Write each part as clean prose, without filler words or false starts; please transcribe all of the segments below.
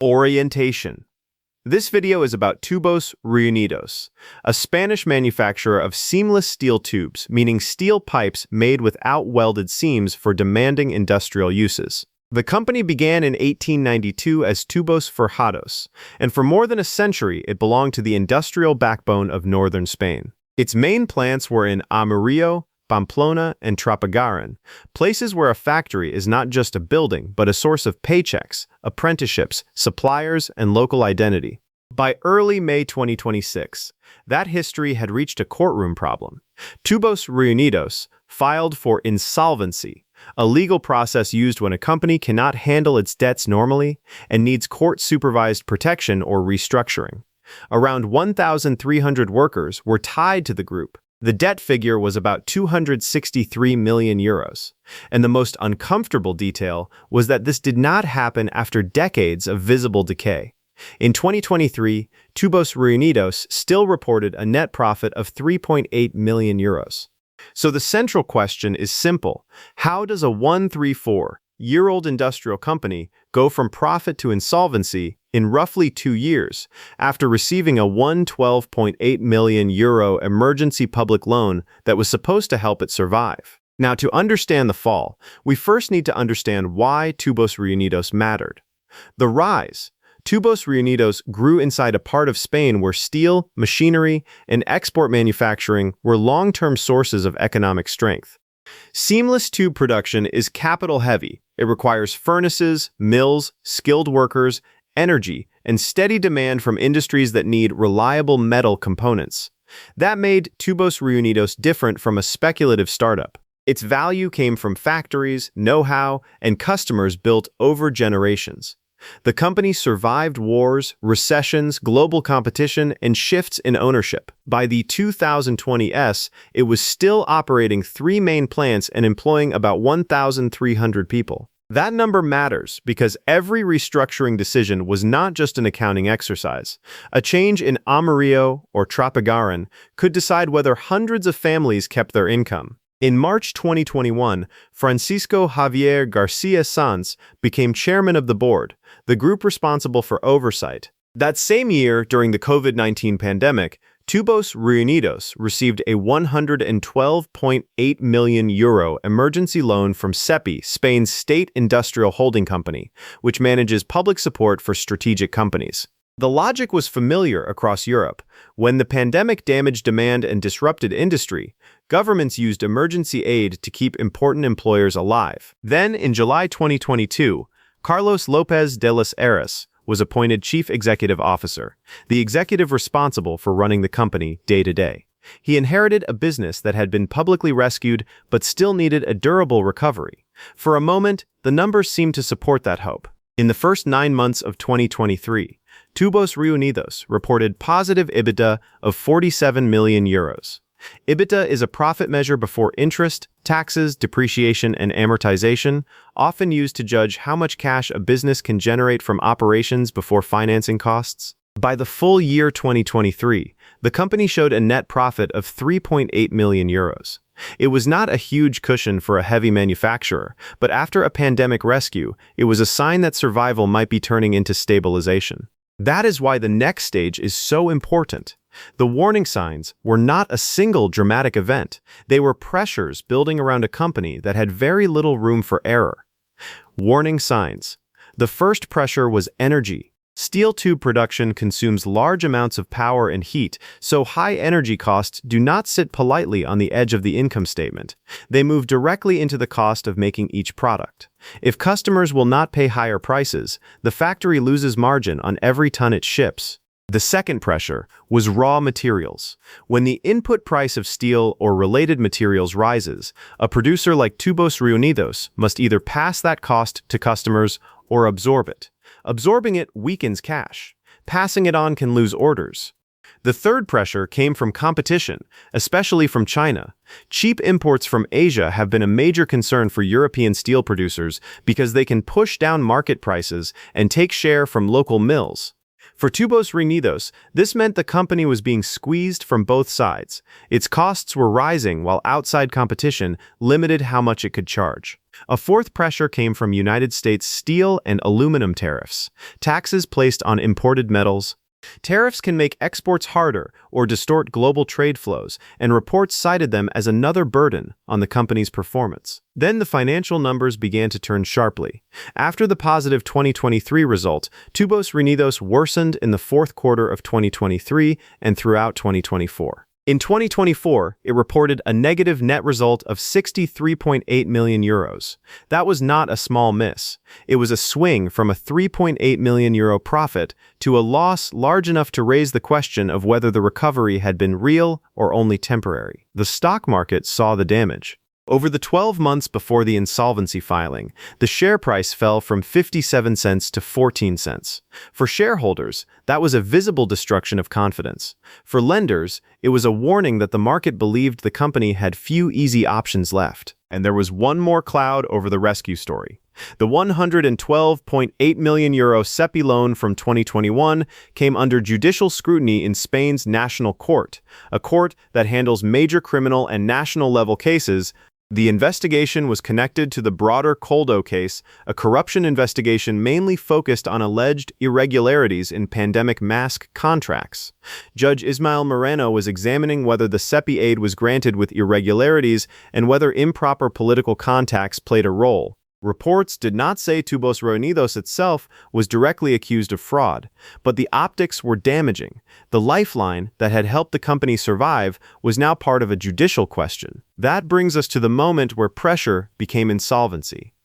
Orientation. This video is about Tubos Reunidos, a Spanish manufacturer of seamless steel tubes, meaning steel pipes made without welded seams for demanding industrial uses. The company began in 1892 as Tubos Reunidos, and for more than a century it belonged to the industrial backbone of northern Spain. Its main plants were in Amarillo, Pamplona, and Trapagaran, places where a factory is not just a building, but a source of paychecks, apprenticeships, suppliers, and local identity. By early May 2026, that history had reached a courtroom problem. Tubos Reunidos filed for insolvency, a legal process used when a company cannot handle its debts normally and needs court-supervised protection or restructuring. Around 1,300 workers were tied to the group. The debt figure was about 263 million euros, and the most uncomfortable detail was that this did not happen after decades of visible decay. In 2023, Tubos Reunidos still reported a net profit of 3.8 million euros. So the central question is simple. How does a 134-year-old industrial company go from profit to insolvency in roughly 2 years after receiving a 112.8 million euro emergency public loan that was supposed to help it survive? Now, to understand the fall, we first need to understand why Tubos Reunidos mattered. The rise. Tubos Reunidos grew inside a part of Spain where steel, machinery, and export manufacturing were long-term sources of economic strength. Seamless tube production is capital-heavy. It requires furnaces, mills, skilled workers, energy, and steady demand from industries that need reliable metal components. That made Tubos Reunidos different from a speculative startup. Its value came from factories, know-how, and customers built over generations. The company survived wars, recessions, global competition, and shifts in ownership. By the 2020s, it was still operating 3 main plants and employing about 1,300 people. That number matters because every restructuring decision was not just an accounting exercise. A change in Amarillo or Trapagaran could decide whether hundreds of families kept their income. In March 2021, Francisco Javier Garcia Sanz became chairman of the board, the group responsible for oversight. That same year, during the COVID-19 pandemic, Tubos Reunidos received a 112.8 million euro emergency loan from SEPI, Spain's state industrial holding company, which manages public support for strategic companies. The logic was familiar across Europe. When the pandemic damaged demand and disrupted industry, governments used emergency aid to keep important employers alive. Then, in July 2022, Carlos López de las Heras was appointed Chief Executive Officer, the executive responsible for running the company day to day. He inherited a business that had been publicly rescued but still needed a durable recovery. For a moment, the numbers seemed to support that hope. In the first 9 months of 2023, Tubos Reunidos reported positive EBITDA of 47 million euros. EBITDA is a profit measure before interest, taxes, depreciation, and amortization, often used to judge how much cash a business can generate from operations before financing costs. By the full year 2023, the company showed a net profit of 3.8 million euros. It was not a huge cushion for a heavy manufacturer, but after a pandemic rescue, it was a sign that survival might be turning into stabilization. That is why the next stage is so important. The warning signs were not a single dramatic event. They were pressures building around a company that had very little room for error. Warning signs. The first pressure was energy. Steel tube production consumes large amounts of power and heat, so high energy costs do not sit politely on the edge of the income statement. They move directly into the cost of making each product. If customers will not pay higher prices, the factory loses margin on every ton it ships. The second pressure was raw materials. When the input price of steel or related materials rises, a producer like Tubos Reunidos must either pass that cost to customers or absorb it. Absorbing it weakens cash. Passing it on can lose orders. The third pressure came from competition, especially from China. Cheap imports from Asia have been a major concern for European steel producers because they can push down market prices and take share from local mills. For Tubos Reunidos, this meant the company was being squeezed from both sides. Its costs were rising while outside competition limited how much it could charge. A fourth pressure came from United States steel and aluminum tariffs, taxes placed on imported metals. Tariffs can make exports harder or distort global trade flows, and reports cited them as another burden on the company's performance. Then the financial numbers began to turn sharply. After the positive 2023 result, Tubos Reunidos worsened in the fourth quarter of 2023 and throughout 2024. In 2024, it reported a negative net result of 63.8 million euros. That was not a small miss. It was a swing from a 3.8 million euro profit to a loss large enough to raise the question of whether the recovery had been real or only temporary. The stock market saw the damage. Over the 12 months before the insolvency filing, the share price fell from 57 cents to 14 cents. For shareholders, that was a visible destruction of confidence. For lenders, it was a warning that the market believed the company had few easy options left. And there was one more cloud over the rescue story. The 112.8 million euro SEPI loan from 2021 came under judicial scrutiny in Spain's National Court, a court that handles major criminal and national-level cases. The investigation was connected to the broader Coldo case, a corruption investigation mainly focused on alleged irregularities in pandemic mask contracts. Judge Ismael Moreno was examining whether the SEPI aid was granted with irregularities and whether improper political contacts played a role. Reports did not say Tubos Reunidos itself was directly accused of fraud, but the optics were damaging. The lifeline that had helped the company survive was now part of a judicial question. That brings us to the moment where pressure became insolvency.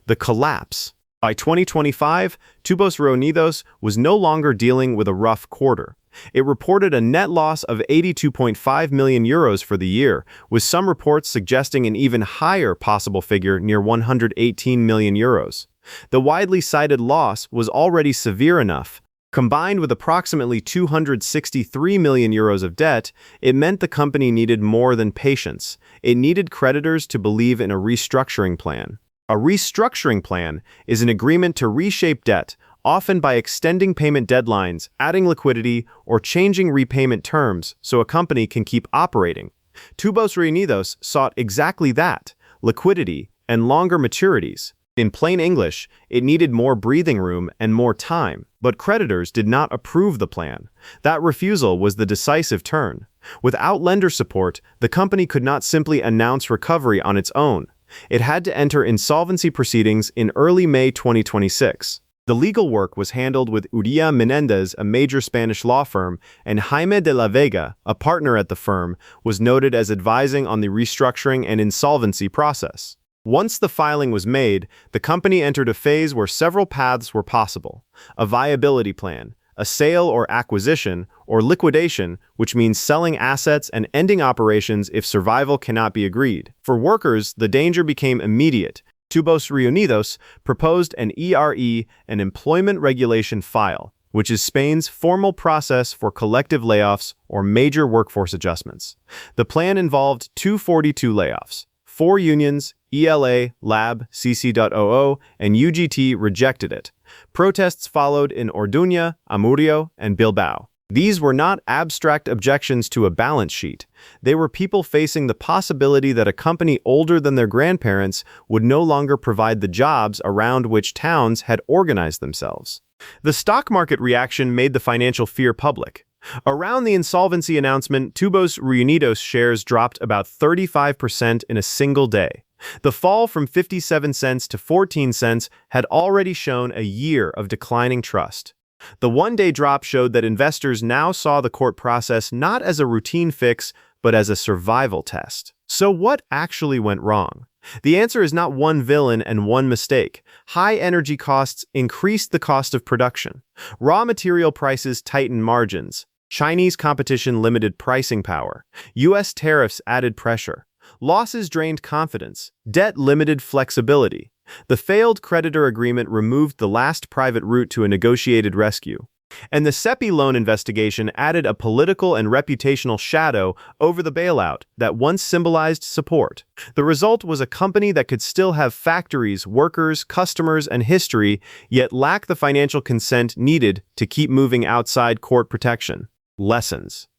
The collapse. By 2025, Tubos Reunidos was no longer dealing with a rough quarter. It reported a net loss of 82.5 million euros for the year, with some reports suggesting an even higher possible figure near 118 million euros. The widely cited loss was already severe enough. Combined with approximately 263 million euros of debt, it meant the company needed more than patience. It needed creditors to believe in a restructuring plan. A restructuring plan is an agreement to reshape debt, often by extending payment deadlines, adding liquidity, or changing repayment terms so a company can keep operating. Tubos Reunidos sought exactly that, liquidity and longer maturities. In plain English, it needed more breathing room and more time, but creditors did not approve the plan. That refusal was the decisive turn. Without lender support, the company could not simply announce recovery on its own. It had to enter insolvency proceedings in early May 2026. The legal work was handled with Uría Menéndez, a major Spanish law firm, and Jaime de la Vega, a partner at the firm, was noted as advising on the restructuring and insolvency process. Once the filing was made, the company entered a phase where several paths were possible: a viability plan, a sale or acquisition, or liquidation, which means selling assets and ending operations if survival cannot be agreed. For workers, the danger became immediate. Tubos Reunidos proposed an ERE, an employment regulation file, which is Spain's formal process for collective layoffs or major workforce adjustments. The plan involved 242 layoffs. 4 unions, ELA, LAB, CC.00, and UGT rejected it. Protests followed in Orduña, Amurrio, and Bilbao. These were not abstract objections to a balance sheet. They were people facing the possibility that a company older than their grandparents would no longer provide the jobs around which towns had organized themselves. The stock market reaction made the financial fear public. Around the insolvency announcement, Tubos Reunidos shares dropped about 35% in a single day. The fall from 57 cents to 14 cents had already shown a year of declining trust. The one-day drop showed that investors now saw the court process not as a routine fix, but as a survival test. So what actually went wrong? The answer is not one villain and one mistake. High energy costs increased the cost of production. Raw material prices tightened margins. Chinese competition limited pricing power. U.S. tariffs added pressure. Losses drained confidence. Debt limited flexibility. The failed creditor agreement removed the last private route to a negotiated rescue. And the SEPI loan investigation added a political and reputational shadow over the bailout that once symbolized support. The result was a company that could still have factories, workers, customers, and history, yet lack the financial consent needed to keep moving outside court protection. Lessons.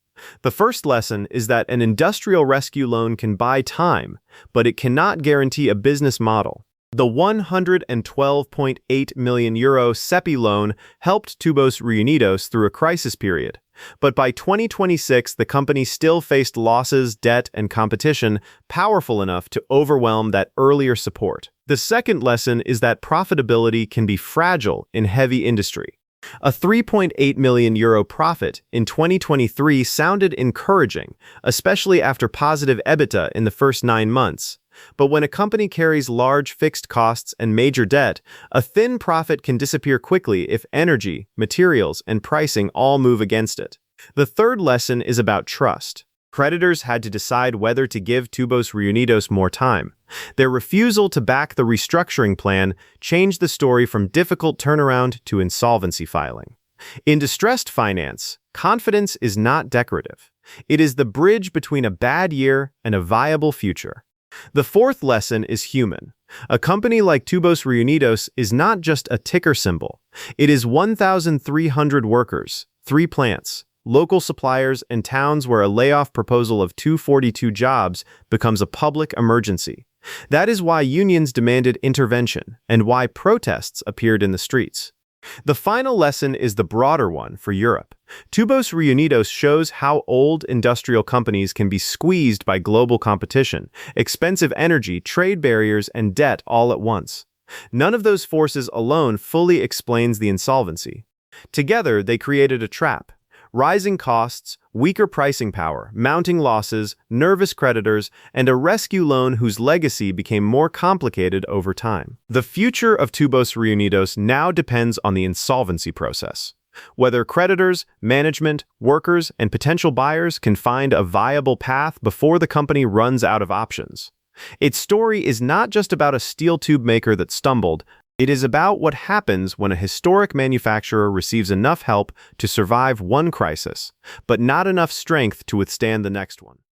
The first lesson is that an industrial rescue loan can buy time, but it cannot guarantee a business model. The €112.8 million SEPI loan helped Tubos Reunidos through a crisis period. But by 2026, the company still faced losses, debt, and competition powerful enough to overwhelm that earlier support. The second lesson is that profitability can be fragile in heavy industry. A €3.8 million profit in 2023 sounded encouraging, especially after positive EBITDA in the first 9 months. But when a company carries large fixed costs and major debt, a thin profit can disappear quickly if energy, materials, and pricing all move against it. The third lesson is about trust. Creditors had to decide whether to give Tubos Reunidos more time. Their refusal to back the restructuring plan changed the story from difficult turnaround to insolvency filing. In distressed finance, confidence is not decorative. It is the bridge between a bad year and a viable future. The fourth lesson is human. A company like Tubos Reunidos is not just a ticker symbol. It is 1,300 workers, 3 plants, local suppliers, and towns where a layoff proposal of 242 jobs becomes a public emergency. That is why unions demanded intervention and why protests appeared in the streets. The final lesson is the broader one for Europe. Tubos Reunidos shows how old industrial companies can be squeezed by global competition, expensive energy, trade barriers, and debt all at once. None of those forces alone fully explains the insolvency. Together, they created a trap. Rising costs, weaker pricing power, mounting losses, nervous creditors, and a rescue loan whose legacy became more complicated over time. The future of Tubos Reunidos now depends on the insolvency process. Whether creditors, management, workers, and potential buyers can find a viable path before the company runs out of options. Its story is not just about a steel tube maker that stumbled. It is about what happens when a historic manufacturer receives enough help to survive one crisis, but not enough strength to withstand the next one.